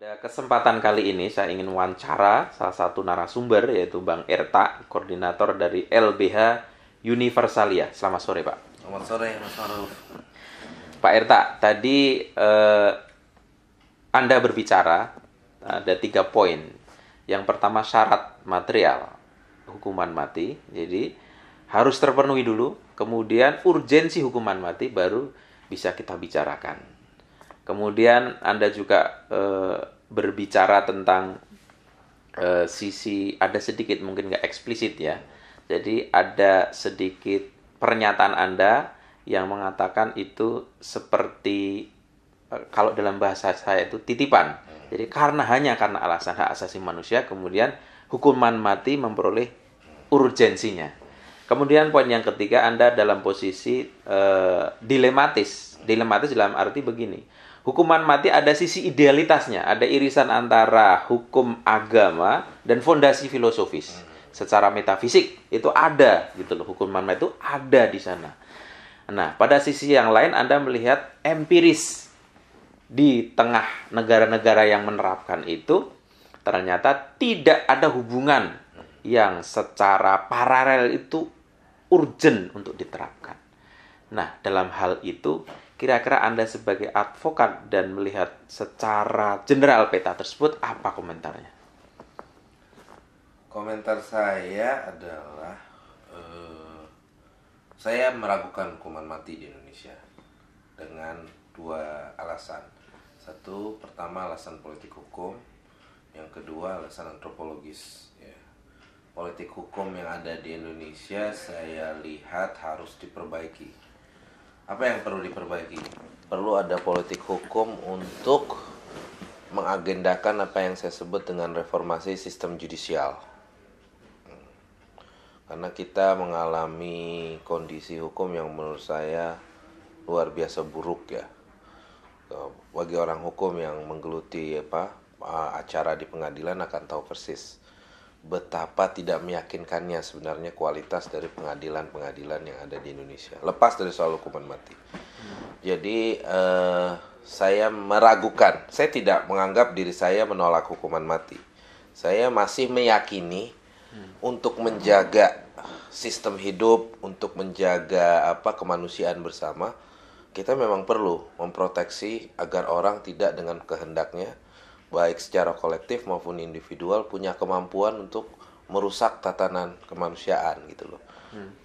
Pada kesempatan kali ini saya ingin wawancara salah satu narasumber yaitu Bang Erta, koordinator dari LBH Universalia. Selamat sore Pak. Selamat sore Mas Maruf. Pak Erta, tadi Anda berbicara ada 3 poin. Yang pertama syarat material hukuman mati, jadi harus terpenuhi dulu. Kemudian urgensi hukuman mati baru bisa kita bicarakan. Kemudian Anda juga berbicara tentang sisi, ada sedikit mungkin nggak eksplisit ya. Jadi ada sedikit pernyataan Anda yang mengatakan itu seperti kalau dalam bahasa saya itu titipan. Jadi hanya karena alasan hak asasi manusia kemudian hukuman mati memperoleh urgensinya. Kemudian poin yang ketiga, Anda dalam posisi dilematis. Dilematis dalam arti begini. Hukuman mati ada sisi idealitasnya, ada irisan antara hukum agama dan fondasi filosofis. Secara metafisik itu ada gitu loh, hukuman mati itu ada di sana. Nah, pada sisi yang lain Anda melihat empiris di tengah negara-negara yang menerapkan itu ternyata tidak ada hubungan yang secara paralel itu urgent untuk diterapkan. Nah, dalam hal itu kira-kira Anda sebagai advokat dan melihat secara general peta tersebut, apa komentarnya? Komentar saya adalah saya meragukan hukuman mati di Indonesia dengan 2 alasan. Satu, pertama alasan politik hukum, yang kedua alasan antropologis. Ya. Politik hukum yang ada di Indonesia saya lihat harus diperbaiki. Apa yang perlu diperbaiki? Perlu ada politik hukum untuk mengagendakan apa yang saya sebut dengan reformasi sistem judisial. Karena kita mengalami kondisi hukum yang menurut saya luar biasa buruk ya. Bagi orang hukum yang menggeluti acara di pengadilan akan tahu persis betapa tidak meyakinkannya sebenarnya kualitas dari pengadilan-pengadilan yang ada di Indonesia. Lepas dari soal hukuman mati. Jadi saya meragukan. Saya tidak menganggap diri saya menolak hukuman mati. Saya masih meyakini untuk menjaga sistem hidup, untuk menjaga kemanusiaan bersama, kita memang perlu memproteksi agar orang tidak dengan kehendaknya, baik secara kolektif maupun individual, punya kemampuan untuk merusak tatanan kemanusiaan gitu loh.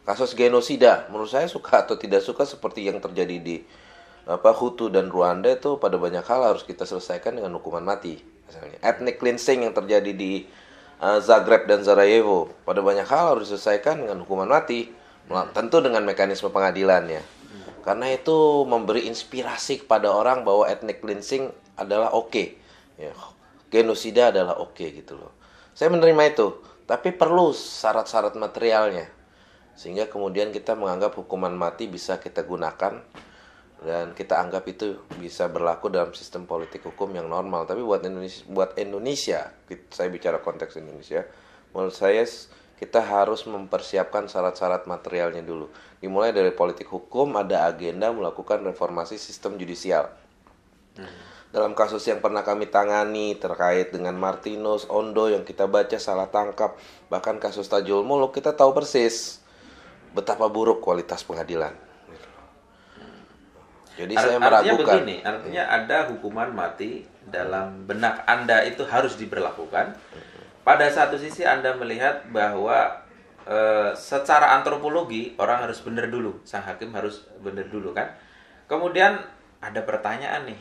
Kasus genosida, menurut saya suka atau tidak suka seperti yang terjadi di Hutu dan Rwanda itu pada banyak hal harus kita selesaikan dengan hukuman mati. Misalnya ethnic cleansing yang terjadi di Zagreb dan Sarajevo pada banyak hal harus diselesaikan dengan hukuman mati, tentu dengan mekanisme pengadilannya. Karena itu memberi inspirasi kepada orang bahwa ethnic cleansing adalah oke. Ya, genosida adalah oke gitu loh. Saya menerima itu, tapi perlu syarat-syarat materialnya. Sehingga kemudian kita menganggap hukuman mati bisa kita gunakan dan kita anggap itu bisa berlaku dalam sistem politik hukum yang normal. Tapi buat Indonesia, saya bicara konteks Indonesia, menurut saya kita harus mempersiapkan syarat-syarat materialnya dulu. Dimulai dari politik hukum, ada agenda melakukan reformasi sistem judisial. Dalam kasus yang pernah kami tangani terkait dengan Martinus, Ondo yang kita baca salah tangkap, bahkan kasus Tajul Muluk, kita tahu persis betapa buruk kualitas pengadilan. Jadi saya meragukan. Artinya ada hukuman mati dalam benak Anda itu harus diberlakukan. Pada satu sisi Anda melihat bahwa secara antropologi orang harus benar dulu, sang hakim harus benar dulu kan. Kemudian ada pertanyaan nih.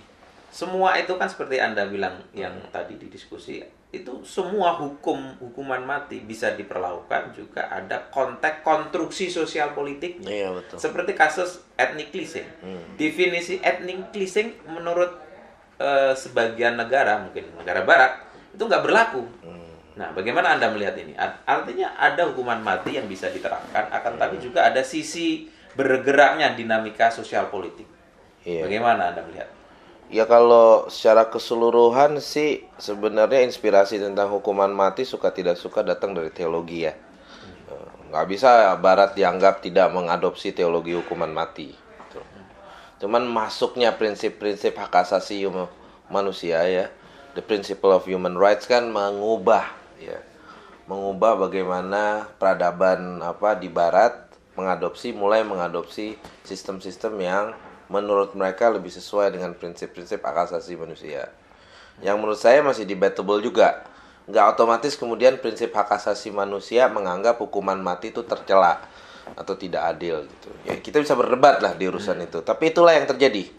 Semua itu kan seperti Anda bilang yang tadi di diskusi, itu semua hukuman mati bisa diperlakukan juga ada konteks konstruksi sosial politiknya. Iya, betul. Seperti kasus ethnic cleansing. Definisi ethnic cleansing menurut sebagian negara, mungkin negara barat, itu nggak berlaku. Nah, bagaimana Anda melihat ini? Artinya ada hukuman mati yang bisa diterapkan, akan tapi juga ada sisi bergeraknya dinamika sosial politik. Iya. Bagaimana Anda melihat? Ya kalau secara keseluruhan sih sebenarnya inspirasi tentang hukuman mati suka tidak suka datang dari teologi ya. Nggak bisa Barat dianggap tidak mengadopsi teologi hukuman mati. Cuman masuknya prinsip-prinsip hak asasi manusia ya, the principle of human rights kan mengubah bagaimana peradaban di barat mulai mengadopsi sistem-sistem yang menurut mereka lebih sesuai dengan prinsip-prinsip hak asasi manusia. Yang menurut saya masih debatable juga. Nggak otomatis kemudian prinsip hak asasi manusia menganggap hukuman mati itu tercela atau tidak adil gitu. Ya kita bisa berdebat lah di urusan itu. Tapi itulah yang terjadi.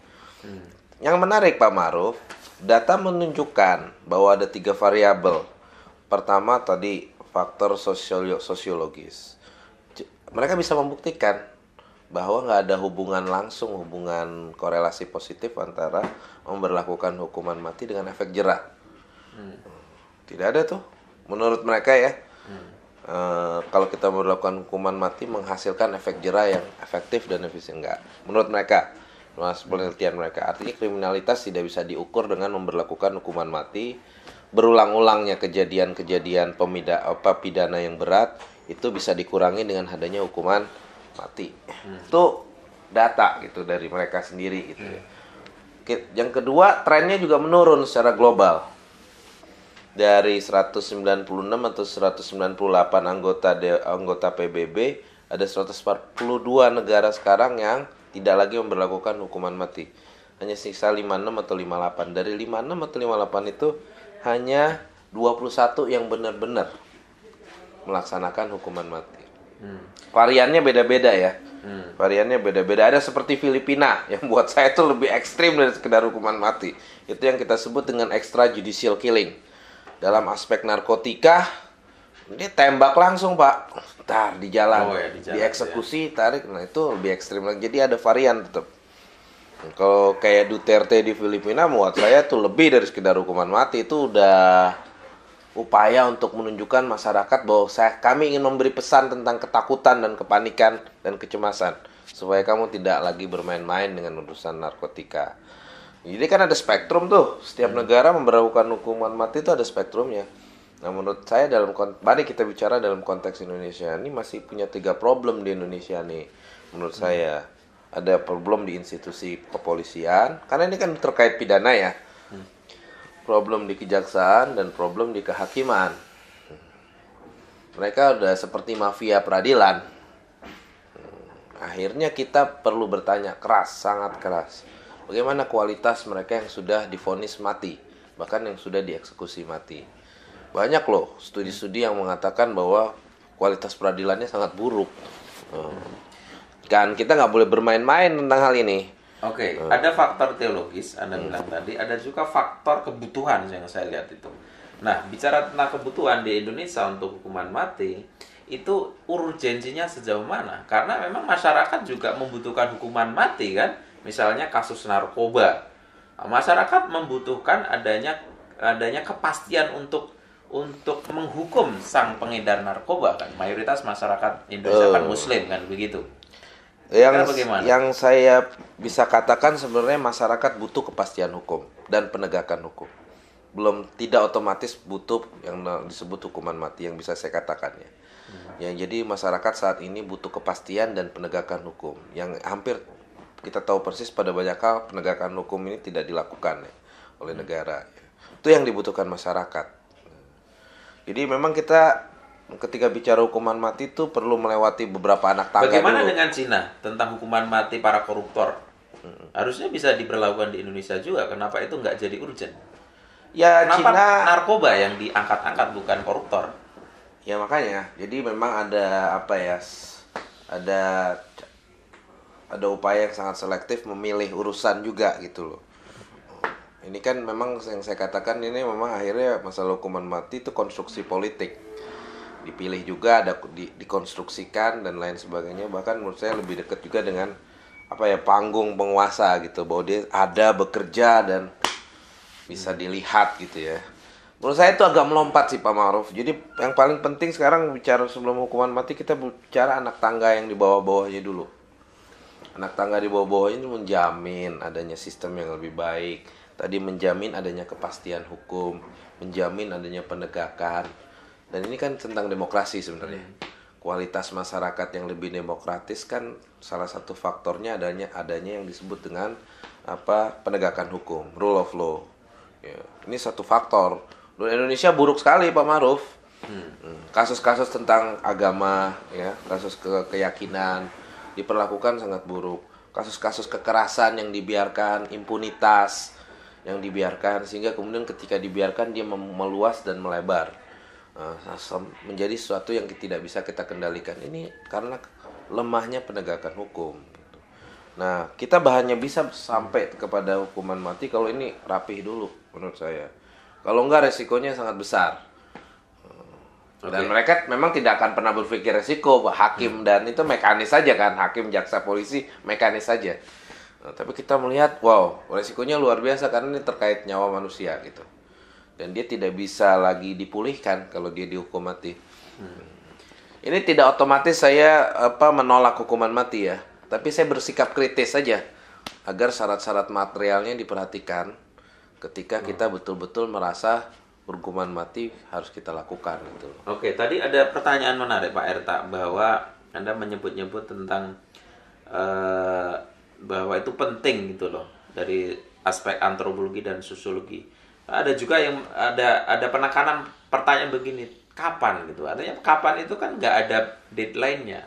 Yang menarik Pak Ma'ruf, data menunjukkan bahwa ada 3 variabel. Pertama tadi faktor sosiologis. Mereka bisa membuktikan bahwa nggak ada hubungan korelasi positif antara memberlakukan hukuman mati dengan efek jera. Tidak ada tuh, menurut mereka ya. Kalau kita memberlakukan hukuman mati menghasilkan efek jera yang efektif dan efisien, enggak. Menurut mereka, mas penelitian mereka, artinya kriminalitas tidak bisa diukur dengan memberlakukan hukuman mati. Berulang-ulangnya kejadian-kejadian pidana yang berat itu bisa dikurangi dengan adanya hukuman mati. Itu data gitu dari mereka sendiri gitu ya. Yang kedua, trennya juga menurun secara global. Dari 196 atau 198 anggota PBB, ada 142 negara sekarang yang tidak lagi memberlakukan hukuman mati. Hanya sisa 56 atau 58. Dari 56 atau 58 itu hanya 21 yang benar-benar melaksanakan hukuman mati. Variannya beda-beda ya. Variannya beda-beda. Ada seperti Filipina yang buat saya itu lebih ekstrim dari sekedar hukuman mati. Itu yang kita sebut dengan extrajudicial killing. Dalam aspek narkotika, dia tembak langsung Pak, di jalan, dieksekusi, tarik. Nah itu lebih ekstrim lagi. Jadi ada varian tetap. Kalau kayak Duterte di Filipina, buat saya tuh lebih dari sekedar hukuman mati. Itu udah upaya untuk menunjukkan masyarakat bahwa kami ingin memberi pesan tentang ketakutan dan kepanikan dan kecemasan supaya kamu tidak lagi bermain-main dengan urusan narkotika. Jadi kan ada spektrum tuh, setiap negara memberlakukan hukuman mati itu ada spektrumnya. Nah menurut saya mari kita bicara dalam konteks Indonesia ini masih punya 3 problem di Indonesia nih. Menurut saya ada problem di institusi kepolisian karena ini kan terkait pidana ya. Problem di kejaksaan dan problem di kehakiman. Mereka udah seperti mafia peradilan. Akhirnya kita perlu bertanya keras, sangat keras. Bagaimana kualitas mereka yang sudah divonis mati, bahkan yang sudah dieksekusi mati. Banyak loh studi-studi yang mengatakan bahwa kualitas peradilannya sangat buruk. Kan kita nggak boleh bermain-main tentang hal ini. Oke, ada faktor teologis, Anda bilang tadi, ada juga faktor kebutuhan yang saya lihat itu. Nah, bicara tentang kebutuhan di Indonesia untuk hukuman mati, itu urgensinya sejauh mana? Karena memang masyarakat juga membutuhkan hukuman mati kan, misalnya kasus narkoba. Masyarakat membutuhkan adanya kepastian untuk menghukum sang pengedar narkoba kan. Mayoritas masyarakat Indonesia kan Muslim kan begitu. Yang saya bisa katakan sebenarnya masyarakat butuh kepastian hukum dan penegakan hukum. Tidak otomatis butuh yang disebut hukuman mati yang bisa saya katakan ya. Jadi masyarakat saat ini butuh kepastian dan penegakan hukum yang hampir kita tahu persis pada banyak hal penegakan hukum ini tidak dilakukan ya, oleh negara. Itu yang dibutuhkan masyarakat. Jadi memang kita ketika bicara hukuman mati itu perlu melewati beberapa anak tangga. Bagaimana dengan Cina tentang hukuman mati para koruptor? Harusnya bisa diberlakukan di Indonesia juga. Kenapa itu nggak jadi urgent? Ya, kenapa Cina narkoba yang diangkat-angkat bukan koruptor? Ya makanya. Jadi memang ada ada upaya yang sangat selektif memilih urusan juga gitu loh. Ini kan memang yang saya katakan ini memang akhirnya masalah hukuman mati itu konstruksi politik. Dipilih juga, dikonstruksikan dan lain sebagainya. Bahkan menurut saya lebih dekat juga dengan panggung penguasa gitu, bahwa dia ada bekerja dan bisa dilihat gitu ya. Menurut saya itu agak melompat sih Pak Ma'ruf. Jadi yang paling penting sekarang bicara sebelum hukuman mati kita bicara anak tangga yang di bawah-bawahnya dulu. Anak tangga di bawah-bawahnya itu menjamin adanya sistem yang lebih baik. Tadi menjamin adanya kepastian hukum, menjamin adanya penegakan. Dan ini kan tentang demokrasi sebenarnya. Kualitas masyarakat yang lebih demokratis kan salah satu faktornya adanya yang disebut dengan penegakan hukum, rule of law. Ya, ini satu faktor. Di Indonesia buruk sekali Pak Maruf. Kasus-kasus tentang agama, ya, kasus keyakinan diperlakukan sangat buruk. Kasus-kasus kekerasan yang dibiarkan, impunitas yang dibiarkan, sehingga kemudian ketika dibiarkan dia meluas dan melebar. Menjadi sesuatu yang tidak bisa kita kendalikan. Ini karena lemahnya penegakan hukum. Nah, kita hanya bisa sampai kepada hukuman mati kalau ini rapih dulu menurut saya. Kalau enggak resikonya sangat besar. Dan mereka memang tidak akan pernah berpikir resiko, hakim dan itu mekanis saja kan, hakim, jaksa, polisi mekanis saja. Tapi kita melihat, wow, resikonya luar biasa karena ini terkait nyawa manusia gitu. Dan dia tidak bisa lagi dipulihkan kalau dia dihukum mati. Ini tidak otomatis saya menolak hukuman mati ya, tapi saya bersikap kritis saja agar syarat-syarat materialnya diperhatikan ketika kita betul-betul merasa hukuman mati harus kita lakukan gitu. Oke, tadi ada pertanyaan menarik Pak Erta bahwa Anda menyebut-nyebut tentang bahwa itu penting gitu loh dari aspek antropologi dan sosiologi. Ada juga yang ada penekanan pertanyaan begini, kapan gitu. Artinya kapan itu kan nggak ada deadline-nya.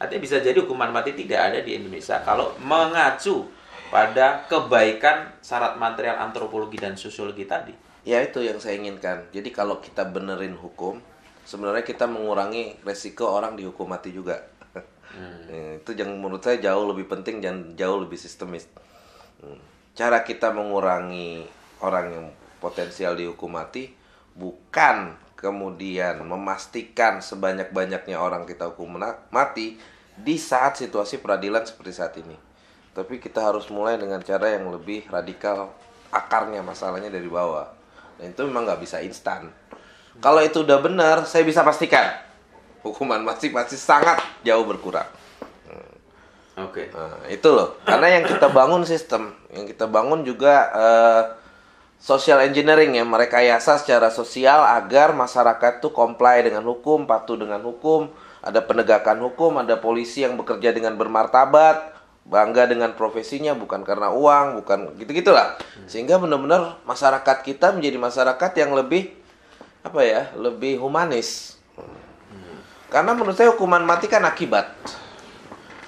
Artinya bisa jadi hukuman mati tidak ada di Indonesia kalau mengacu pada kebaikan syarat material antropologi dan sosiologi tadi. Ya itu yang saya inginkan. Jadi kalau kita benerin hukum, sebenarnya kita mengurangi resiko orang dihukum mati juga. Itu yang menurut saya jauh lebih penting dan jauh lebih sistemis. Cara kita mengurangi orang yang potensial dihukum mati bukan kemudian memastikan sebanyak-banyaknya orang kita hukum mati di saat situasi peradilan seperti saat ini. Tapi kita harus mulai dengan cara yang lebih radikal, akarnya masalahnya dari bawah. Dan itu memang nggak bisa instan. Kalau itu udah benar, saya bisa pastikan hukuman mati pasti sangat jauh berkurang. Oke. Nah, itu loh. Karena yang kita bangun sistem, yang kita bangun juga social engineering ya, merekayasa secara sosial agar masyarakat tuh comply dengan hukum, patuh dengan hukum, ada penegakan hukum, ada polisi yang bekerja dengan bermartabat, bangga dengan profesinya bukan karena uang, bukan gitu-gitulah. Sehingga benar-benar masyarakat kita menjadi masyarakat yang lebih lebih humanis. Karena menurut saya hukuman mati kan akibat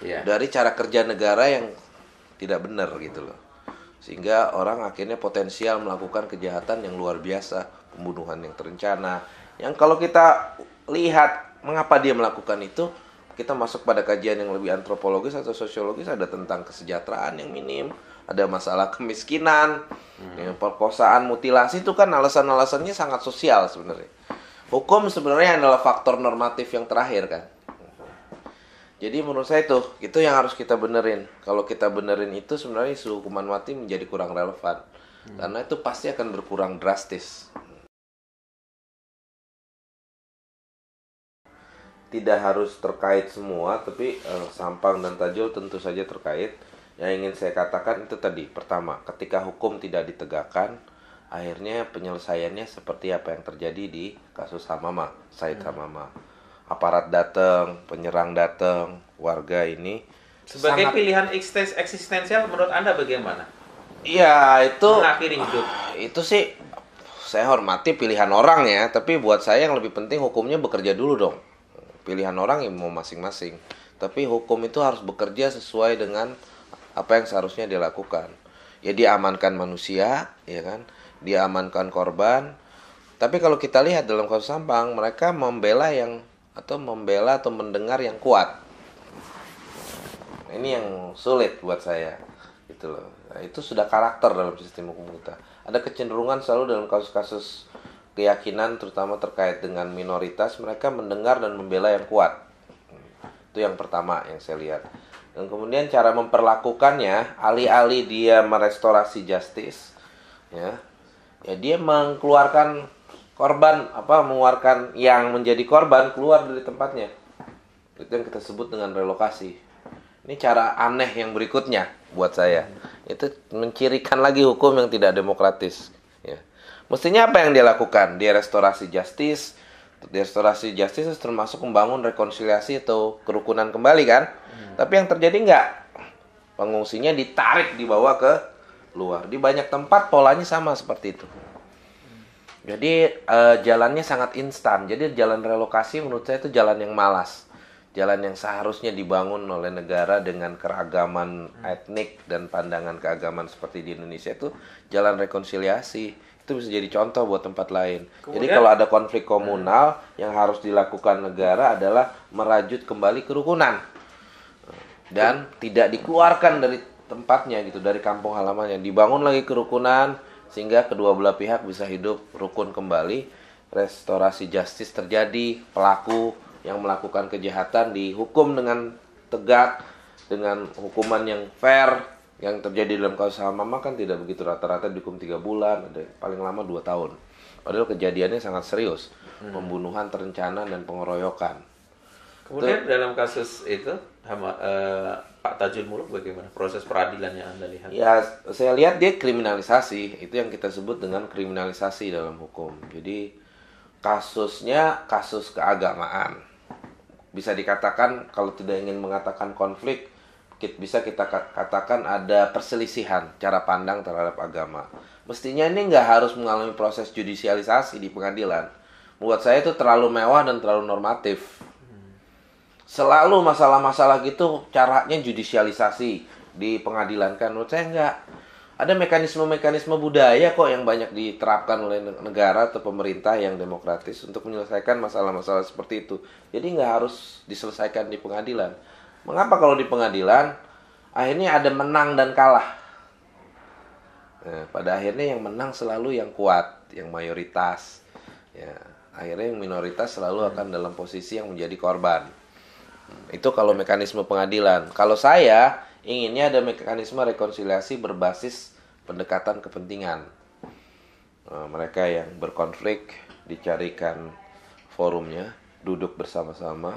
dari cara kerja negara yang tidak benar gitu loh. Sehingga orang akhirnya potensial melakukan kejahatan yang luar biasa, pembunuhan yang terencana. Yang kalau kita lihat mengapa dia melakukan itu, kita masuk pada kajian yang lebih antropologis atau sosiologis, ada tentang kesejahteraan yang minim, ada masalah kemiskinan, perkosaan, mutilasi itu kan alasan-alasannya sangat sosial sebenarnya. Hukum sebenarnya adalah faktor normatif yang terakhir kan. Jadi menurut saya itu yang harus kita benerin. Kalau kita benerin itu sebenarnya isu hukuman mati menjadi kurang relevan. Karena itu pasti akan berkurang drastis. Tidak harus terkait semua, tapi Sampang dan Tajul tentu saja terkait. Yang ingin saya katakan itu tadi, pertama, ketika hukum tidak ditegakkan, akhirnya penyelesaiannya seperti apa yang terjadi di kasus Hamama, Said Hamama. Aparat datang, penyerang datang, warga ini sebagai pilihan eksistensial menurut Anda bagaimana? Iya, itu mengakhiri hidup. Itu sih saya hormati pilihan orang ya, tapi buat saya yang lebih penting hukumnya bekerja dulu dong. Pilihan orang yang mau masing-masing. Tapi hukum itu harus bekerja sesuai dengan apa yang seharusnya dilakukan. Ya dia amankan manusia, ya kan? Dia amankan korban. Tapi kalau kita lihat dalam kasus Sampang, mereka membela atau mendengar yang kuat. Ini yang sulit buat saya. Gitu loh. Nah, itu sudah karakter dalam sistem hukum kita. Ada kecenderungan selalu dalam kasus-kasus keyakinan terutama terkait dengan minoritas, mereka mendengar dan membela yang kuat. Itu yang pertama yang saya lihat. Dan kemudian cara memperlakukannya, alih-alih dia merestorasi justice, ya dia mengeluarkan korban, mengeluarkan yang menjadi korban keluar dari tempatnya. Itu yang kita sebut dengan relokasi. Ini cara aneh yang berikutnya buat saya. Itu mencirikan lagi hukum yang tidak demokratis. Ya. Mestinya apa yang dia lakukan? Dia restorasi justice. Restorasi justice termasuk membangun rekonsiliasi atau kerukunan kembali kan? Tapi yang terjadi enggak. Pengungsinya ditarik, dibawa ke luar. Di banyak tempat polanya sama seperti itu. Jadi jalannya sangat instan. Jadi jalan relokasi menurut saya itu jalan yang malas. Jalan yang seharusnya dibangun oleh negara dengan keragaman etnik dan pandangan keagamaan seperti di Indonesia itu jalan rekonsiliasi. Itu bisa jadi contoh buat tempat lain. Jadi kalau ada konflik komunal yang harus dilakukan negara adalah merajut kembali kerukunan. Dan tidak dikeluarkan dari tempatnya gitu, dari kampung halamannya. Dibangun lagi kerukunan sehingga kedua belah pihak bisa hidup rukun kembali. Restorasi justice terjadi, pelaku yang melakukan kejahatan dihukum dengan tegak, dengan hukuman yang fair. Yang terjadi dalam kasus Hamama kan tidak begitu, rata-rata dihukum 3 bulan, ada paling lama 2 tahun. Padahal kejadiannya sangat serius, pembunuhan terencana dan pengeroyokan. Kemudian dalam kasus itu Pak Tajul Muluk bagaimana proses peradilan yang Anda lihat? Ya, saya lihat dia kriminalisasi, itu yang kita sebut dengan kriminalisasi dalam hukum. Jadi kasusnya kasus keagamaan. Bisa dikatakan kalau tidak ingin mengatakan konflik, bisa kita katakan ada perselisihan cara pandang terhadap agama. Mestinya ini nggak harus mengalami proses judisialisasi di pengadilan. Buat saya itu terlalu mewah dan terlalu normatif. Selalu masalah-masalah gitu caranya judisialisasi di pengadilan kan. Menurut saya nggak. Ada mekanisme-mekanisme budaya kok yang banyak diterapkan oleh negara atau pemerintah yang demokratis untuk menyelesaikan masalah-masalah seperti itu. Jadi nggak harus diselesaikan di pengadilan. Mengapa kalau di pengadilan akhirnya ada menang dan kalah? Nah, pada akhirnya yang menang selalu yang kuat, yang mayoritas. Ya, akhirnya yang minoritas selalu akan dalam posisi yang menjadi korban. Itu kalau mekanisme pengadilan. Kalau saya inginnya ada mekanisme rekonsiliasi berbasis pendekatan kepentingan. Mereka yang berkonflik dicarikan forumnya, duduk bersama-sama,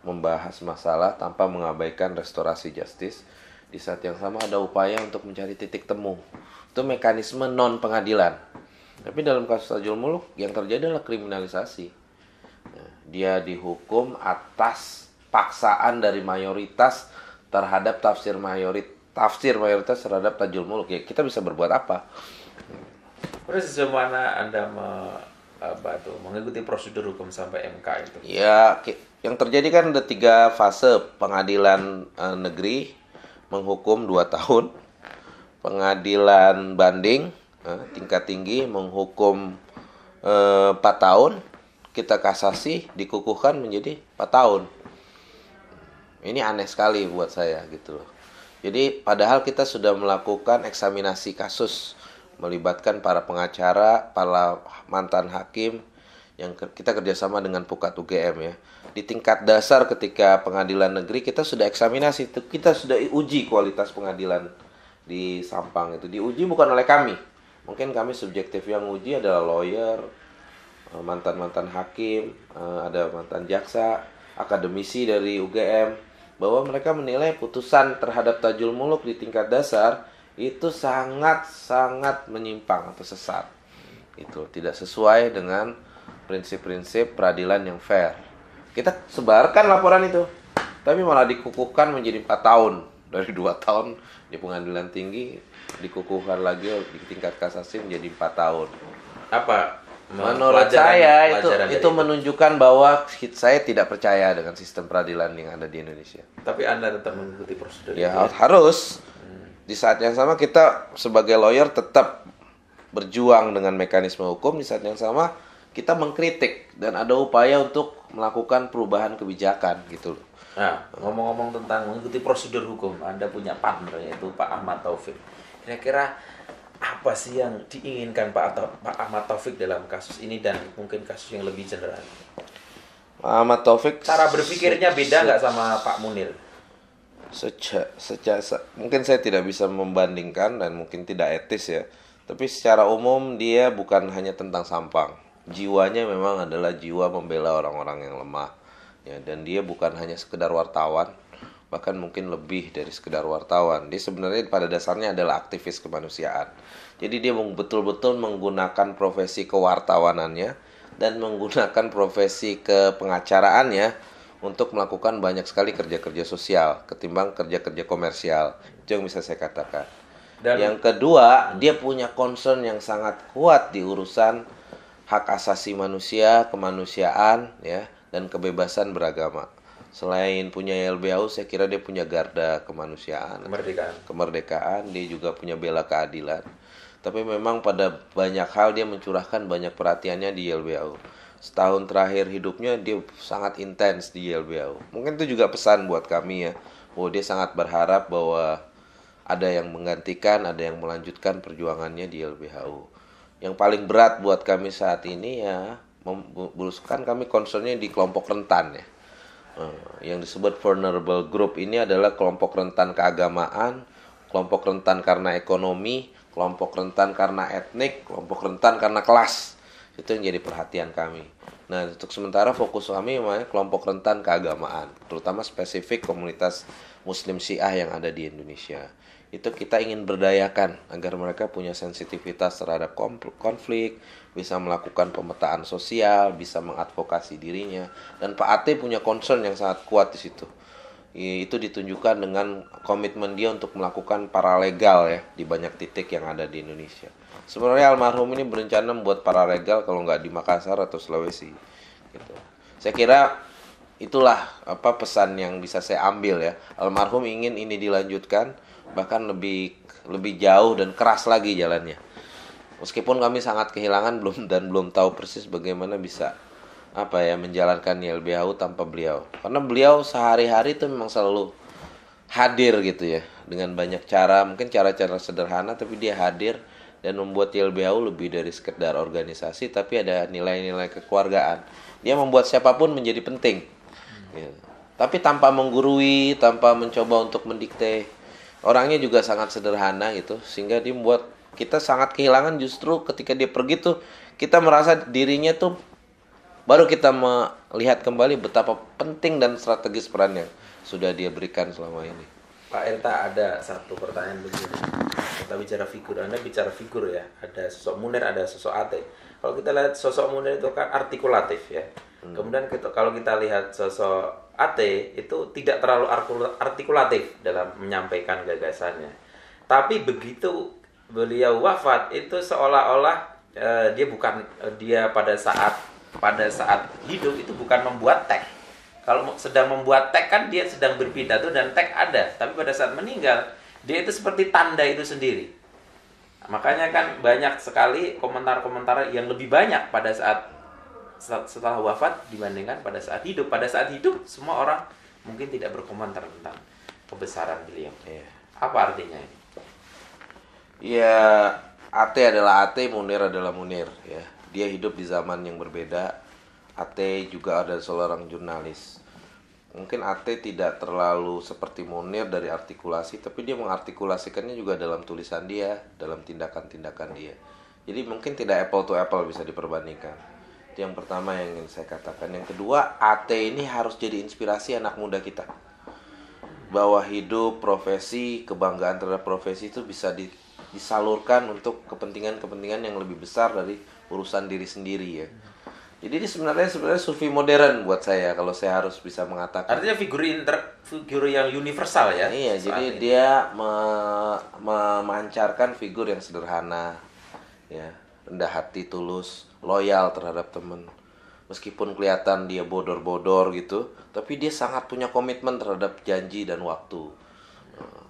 membahas masalah tanpa mengabaikan restorasi justice. Di saat yang sama ada upaya untuk mencari titik temu. Itu mekanisme non pengadilan. Tapi dalam kasus Tajul Muluk yang terjadi adalah kriminalisasi. Dia dihukum atas paksaan dari mayoritas terhadap tafsir mayoritas terhadap Tajul Muluk. Ya, kita bisa berbuat apa? Terus sejauh mana Anda mengikuti prosedur hukum sampai MK itu? Ya, yang terjadi kan ada 3 fase. Pengadilan negeri menghukum 2 tahun. Pengadilan banding tingkat tinggi menghukum 4 tahun. Kita kasasi dikukuhkan menjadi 4 tahun. Ini aneh sekali buat saya gitu loh. Jadi padahal kita sudah melakukan eksaminasi kasus melibatkan para pengacara, para mantan hakim yang kita kerjasama dengan Pukat UGM ya. Di tingkat dasar ketika pengadilan negeri kita sudah eksaminasi, kita sudah uji kualitas pengadilan di Sampang itu. Diuji bukan oleh kami. Mungkin kami subjektif, yang uji adalah lawyer, mantan-mantan hakim, ada mantan jaksa, akademisi dari UGM. Bahwa mereka menilai putusan terhadap Tajul Muluk di tingkat dasar itu sangat-sangat menyimpang atau sesat. Itu tidak sesuai dengan prinsip-prinsip peradilan yang fair. Kita sebarkan laporan itu, tapi malah dikukuhkan menjadi 4 tahun. Dari 2 tahun di pengadilan tinggi, dikukuhkan lagi di tingkat kasasi menjadi 4 tahun. Apa? Menurut saya itu menunjukkan bahwa saya tidak percaya dengan sistem peradilan yang ada di Indonesia. Tapi Anda tetap mengikuti prosedur ya, itu? Harus. Di saat yang sama kita sebagai lawyer tetap berjuang dengan mekanisme hukum. Di saat yang sama kita mengkritik dan ada upaya untuk melakukan perubahan kebijakan gitu loh. Nah, ngomong-ngomong tentang mengikuti prosedur hukum, Anda punya partner yaitu Pak Ahmad Taufik. Kira-kira apa sih yang diinginkan Pak Ahmad Taufik dalam kasus ini dan mungkin kasus yang lebih general? Pak Ahmad Taufik cara berpikirnya beda nggak sama Pak Munir? Mungkin saya tidak bisa membandingkan dan mungkin tidak etis ya. Tapi secara umum dia bukan hanya tentang Sampang. Jiwanya memang adalah jiwa membela orang-orang yang lemah. Ya, dan dia bukan hanya sekedar wartawan, bahkan mungkin lebih dari sekedar wartawan. Dia sebenarnya pada dasarnya adalah aktivis kemanusiaan. Jadi dia betul-betul menggunakan profesi kewartawanannya dan menggunakan profesi kepengacaraannya untuk melakukan banyak sekali kerja-kerja sosial ketimbang kerja-kerja komersial. Itu yang bisa saya katakan. Dan yang kedua, dia punya concern yang sangat kuat di urusan hak asasi manusia, kemanusiaan, ya, dan kebebasan beragama. Selain punya YLBHU, saya kira dia punya garda kemanusiaan, kemerdekaan, dia juga punya bela keadilan. Tapi memang pada banyak hal dia mencurahkan banyak perhatiannya di YLBHU. Setahun terakhir hidupnya dia sangat intens di YLBHU. Mungkin itu juga pesan buat kami ya, bahwa dia sangat berharap bahwa ada yang menggantikan, ada yang melanjutkan perjuangannya di YLBHU. Yang paling berat buat kami saat ini ya, kan kami concernnya di kelompok rentan ya. Yang disebut vulnerable group ini adalah kelompok rentan keagamaan, kelompok rentan karena ekonomi, kelompok rentan karena etnik, kelompok rentan karena kelas. Itu yang jadi perhatian kami. Nah, untuk sementara fokus kami memang kelompok rentan keagamaan, terutama spesifik komunitas Muslim Syiah yang ada di Indonesia. Itu kita ingin berdayakan agar mereka punya sensitivitas terhadap konflik, bisa melakukan pemetaan sosial, bisa mengadvokasi dirinya. Dan Pak Ate punya concern yang sangat kuat di situ. Itu ditunjukkan dengan komitmen dia untuk melakukan paralegal ya di banyak titik yang ada di Indonesia. Sebenarnya almarhum ini berencana membuat paralegal kalau nggak di Makassar atau Sulawesi. Gitu. Saya kira itulah pesan yang bisa saya ambil ya. Almarhum ingin ini dilanjutkan, bahkan lebih jauh dan keras lagi jalannya. Meskipun kami sangat kehilangan belum tahu persis bagaimana bisa menjalankan YLBHU tanpa beliau. Karena beliau sehari-hari itu memang selalu hadir gitu ya, dengan banyak cara, mungkin cara-cara sederhana tapi dia hadir dan membuat YLBHU lebih dari sekedar organisasi, tapi ada nilai-nilai kekeluargaan. Dia membuat siapapun menjadi penting. Gitu. Tapi tanpa menggurui, tanpa mencoba untuk mendikte. Orangnya juga sangat sederhana gitu, sehingga dia membuat kita sangat kehilangan. Justru ketika dia pergi tuh kita merasa dirinya tuh baru kita melihat kembali betapa penting dan strategis peran yang sudah dia berikan selama ini. Pak Enta, ada satu pertanyaan begini. Kita bicara figur, Anda bicara figur ya. Ada sosok Munir, ada sosok Ate. Kalau kita lihat sosok Munir itu kan artikulatif ya. Kemudian kalau kita lihat sosok Ate itu tidak terlalu artikulatif dalam menyampaikan gagasannya. Tapi begitu beliau wafat itu seolah-olah dia pada saat hidup itu bukan membuat teks. Kalau sedang membuat teks kan dia sedang berpidato dan teks ada. Tapi pada saat meninggal dia itu seperti tanda itu sendiri. Makanya kan banyak sekali komentar-komentar yang lebih banyak pada saat setelah wafat dibandingkan pada saat hidup. Pada saat hidup semua orang mungkin tidak berkomentar tentang kebesaran beliau. Apa artinya ini? Ya, Ate adalah Ate, Munir adalah Munir ya. Dia hidup di zaman yang berbeda. Ate juga ada seorang jurnalis. Mungkin Ate tidak terlalu seperti Munir dari artikulasi, tapi dia mengartikulasikannya juga dalam tulisan dia, dalam tindakan-tindakan dia. Jadi mungkin tidak apple to apple bisa diperbandingkan. Itu yang pertama yang ingin saya katakan. Yang kedua, Ate ini harus jadi inspirasi anak muda kita. Bahwa hidup, profesi, kebanggaan terhadap profesi itu bisa disalurkan untuk kepentingan-kepentingan yang lebih besar dari urusan diri sendiri ya. Jadi ini sebenarnya sufi modern buat saya kalau saya harus bisa mengatakan. Artinya figur yang universal ya. Iya, jadi ini dia memancarkan figur yang sederhana, ya, rendah hati, tulus, loyal terhadap teman. Meskipun kelihatan dia bodor-bodor gitu, tapi dia sangat punya komitmen terhadap janji dan waktu.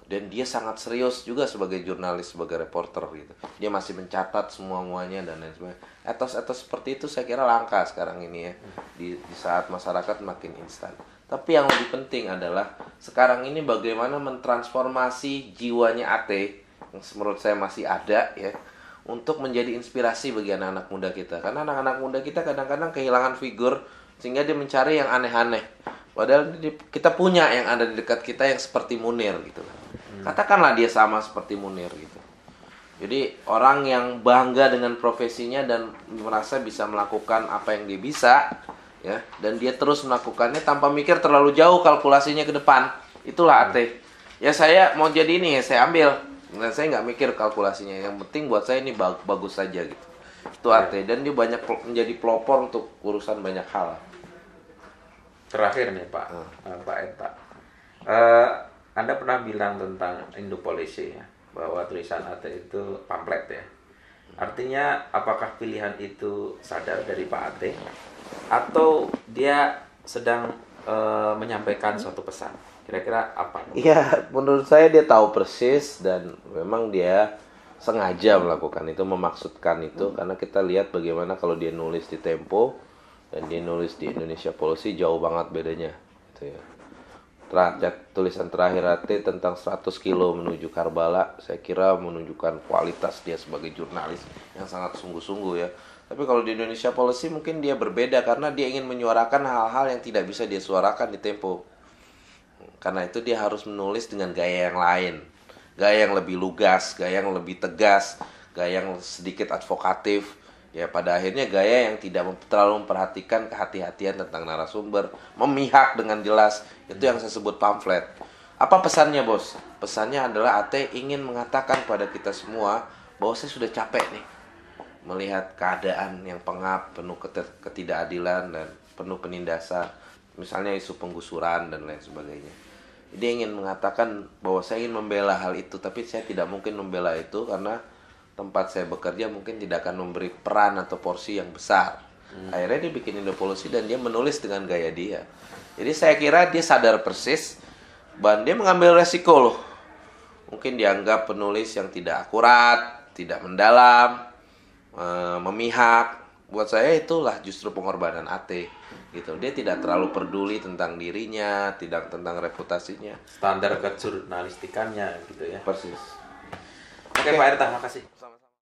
Dan dia sangat serius juga sebagai jurnalis, sebagai reporter gitu. Dia masih mencatat semua-muanya dan lain sebagainya. Etos-etos seperti itu saya kira langka sekarang ini ya. Di saat masyarakat makin instan. Tapi yang lebih penting adalah sekarang ini bagaimana mentransformasi jiwanya Ate yang menurut saya masih ada ya, untuk menjadi inspirasi bagi anak-anak muda kita. Karena anak-anak muda kita kadang-kadang kehilangan figur sehingga dia mencari yang aneh-aneh. Padahal kita punya yang ada di dekat kita yang seperti Munir gitu. Katakanlah dia sama seperti Munir gitu. Jadi orang yang bangga dengan profesinya dan merasa bisa melakukan apa yang dia bisa ya, dan dia terus melakukannya tanpa mikir terlalu jauh kalkulasinya ke depan. Itulah Ate. Ya saya mau jadi ini ya saya ambil. Dan saya nggak mikir kalkulasinya. Yang penting buat saya ini bagus saja gitu. Itu Ate, dan dia banyak menjadi pelopor untuk urusan banyak hal. Terakhir nih Pak Enta. Anda pernah bilang tentang Indopolisi ya, bahwa tulisan Ate itu pamflet ya. Artinya apakah pilihan itu sadar dari Pak Ate atau dia sedang menyampaikan suatu pesan? Kira-kira apa? Iya, menurut saya dia tahu persis dan memang dia sengaja melakukan itu, memaksudkan itu, karena kita lihat bagaimana kalau dia nulis di Tempo dan dia nulis di Indonesia Policy jauh banget bedanya, gitu ya. Tulisan terakhir Ate tentang 100 kilo menuju Karbala, saya kira menunjukkan kualitas dia sebagai jurnalis yang sangat sungguh-sungguh ya. Tapi kalau di Indonesia Policy mungkin dia berbeda karena dia ingin menyuarakan hal-hal yang tidak bisa dia suarakan di Tempo. Karena itu dia harus menulis dengan gaya yang lain, gaya yang lebih lugas, gaya yang lebih tegas, gaya yang sedikit advokatif. Ya pada akhirnya gaya yang tidak terlalu memperhatikan kehati-hatian tentang narasumber, memihak dengan jelas. Itu yang saya sebut pamflet. Apa pesannya, Bos? Pesannya adalah Ate ingin mengatakan pada kita semua bahwa saya sudah capek nih melihat keadaan yang pengap, penuh ketidakadilan dan penuh penindasan. Misalnya isu penggusuran dan lain sebagainya. Dia ingin mengatakan bahwa saya ingin membela hal itu, tapi saya tidak mungkin membela itu karena tempat saya bekerja mungkin tidak akan memberi peran atau porsi yang besar. Akhirnya dia bikin Indopolusi dan dia menulis dengan gaya dia. Jadi saya kira dia sadar persis dan dia mengambil resiko loh. Mungkin dianggap penulis yang tidak akurat, tidak mendalam, memihak. Buat saya itulah justru pengorbanan Ate gitu. Dia tidak terlalu peduli tentang dirinya, tidak tentang reputasinya. Standar kejurnalistikannya gitu ya. Persis. Oke, Pak Erta, makasih. Sama-sama.